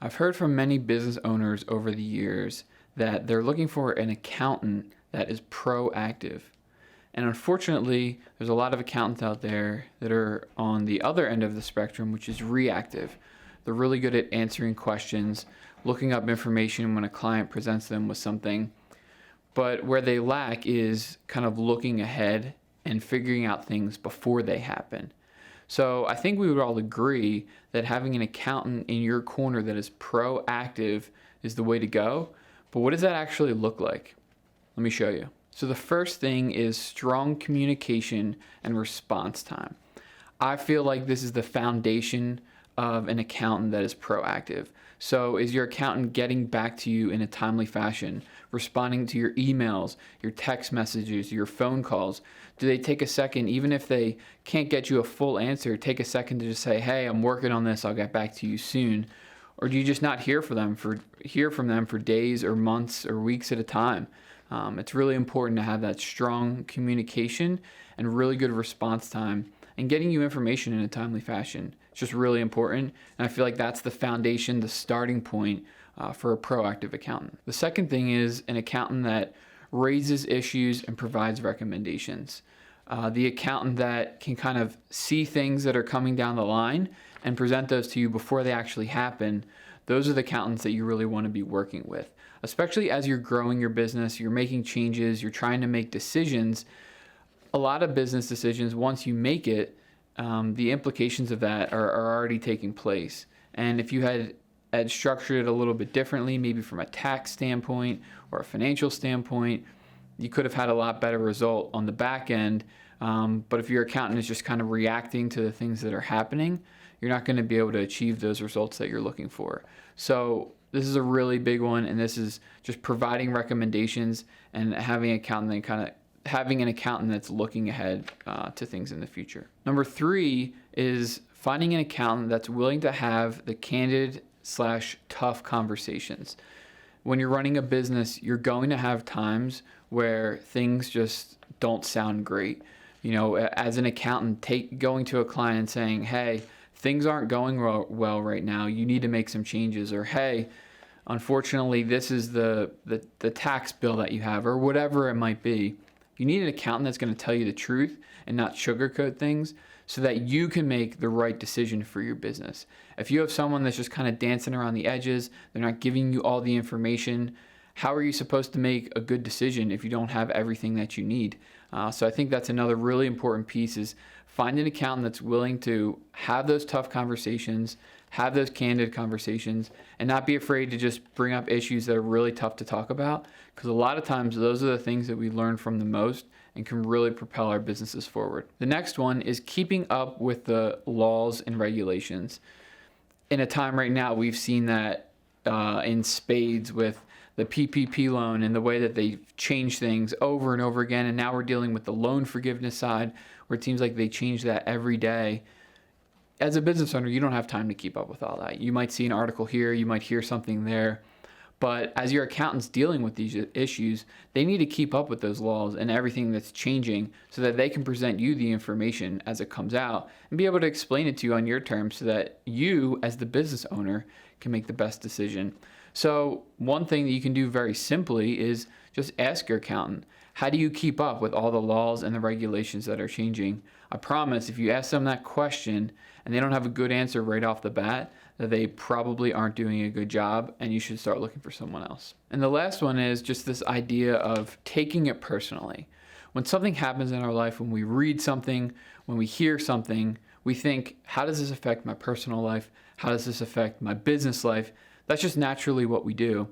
I've heard from many business owners over the years that they're looking for an accountant that is proactive. And unfortunately, there's a lot of accountants out there that are on the other end of the spectrum, which is reactive. They're really good at answering questions, looking up information when a client presents them with something. But where they lack is kind of looking ahead and figuring out things before they happen. So I think we would all agree that having an accountant in your corner that is proactive is the way to go. But what does that actually look like? Let me show you. So the first thing is strong communication and response time. I feel like this is the foundation of an accountant that is proactive. So is your accountant getting back to you in a timely fashion, responding to your emails, your text messages, your phone calls? Do they take a second, even if they can't get you a full answer, take a second to just say, hey, I'm working on this, I'll get back to you soon? Or do you just not hear from them for days or months or weeks at a time? It's really important to have that strong communication and really good response time and getting you information in a timely fashion. It's just really important. And I feel like that's the foundation, the starting point for a proactive accountant. The second thing is an accountant that raises issues and provides recommendations. The accountant that can kind of see things that are coming down the line and present those to you before they actually happen. Those are the accountants that you really want to be working with, especially as you're growing your business, you're making changes, you're trying to make decisions. A lot of business decisions, once you make it, the implications of that are already taking place. And if you had structured it a little bit differently, maybe from a tax standpoint or a financial standpoint, you could have had a lot better result on the back end. But if your accountant is just kind of reacting to the things that are happening, you're not going to be able to achieve those results that you're looking for. So this is a really big one, and this is just providing recommendations and having an accountant that's looking ahead to things in the future. Number 3 is finding an accountant that's willing to have the candid/tough conversations. When you're running a business, you're going to have times where things just don't sound great. You know, as an accountant, going to a client and saying, hey, things aren't going well right now, you need to make some changes, or hey, unfortunately, this is the tax bill that you have, or whatever it might be. You need an accountant that's going to tell you the truth and not sugarcoat things so that you can make the right decision for your business. If you have someone that's just kind of dancing around the edges, they're not giving you all the information, how are you supposed to make a good decision if you don't have everything that you need? So I think that's another really important piece, is find an accountant that's willing to have those tough conversations, have those candid conversations, and not be afraid to just bring up issues that are really tough to talk about, because a lot of times those are the things that we learn from the most and can really propel our businesses forward. The next one is keeping up with the laws and regulations. In a time right now, we've seen that in spades with the PPP loan and the way that they change things over and over again. And now we're dealing with the loan forgiveness side, where it seems like they change that every day. As a business owner, you don't have time to keep up with all that. You might see an article here, you might hear something there. But as your accountant's dealing with these issues, they need to keep up with those laws and everything that's changing so that they can present you the information as it comes out and be able to explain it to you on your terms so that you, as the business owner, can make the best decision. So one thing that you can do very simply is just ask your accountant, how do you keep up with all the laws and the regulations that are changing? I promise if you ask them that question and they don't have a good answer right off the bat, that they probably aren't doing a good job and you should start looking for someone else. And the last one is just this idea of taking it personally. When something happens in our life, when we read something, when we hear something, we think, how does this affect my personal life? How does this affect my business life? That's just naturally what we do.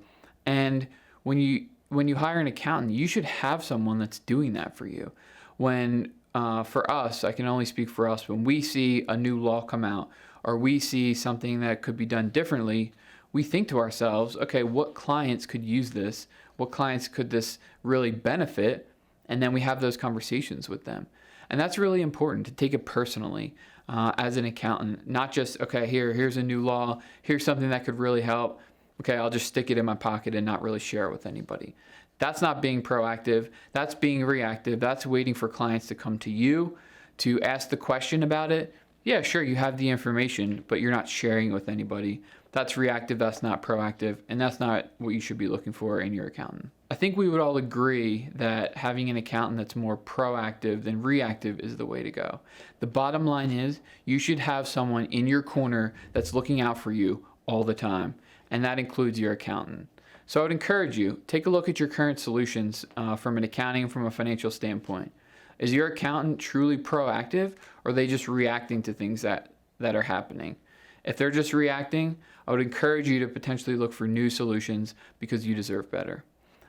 And when you hire an accountant, you should have someone that's doing that for you. When for us, I can only speak for us, when we see a new law come out or we see something that could be done differently, we think to ourselves, okay, what clients could use this? What clients could this really benefit? And then we have those conversations with them. And that's really important, to take it personally as an accountant, not just, okay, here's a new law, here's something that could really help. Okay, I'll just stick it in my pocket and not really share it with anybody. That's not being proactive. That's being reactive. That's waiting for clients to come to you to ask the question about it. Yeah, sure, you have the information, but you're not sharing it with anybody. That's reactive, that's not proactive, and that's not what you should be looking for in your accountant. I think we would all agree that having an accountant that's more proactive than reactive is the way to go. The bottom line is you should have someone in your corner that's looking out for you all the time, and that includes your accountant. So I would encourage you, take a look at your current solutions from an accounting and from a financial standpoint. Is your accountant truly proactive, or are they just reacting to things that are happening? If they're just reacting, I would encourage you to potentially look for new solutions because you deserve better.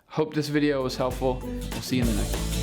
Hope this video was helpful. We'll see you in the next one.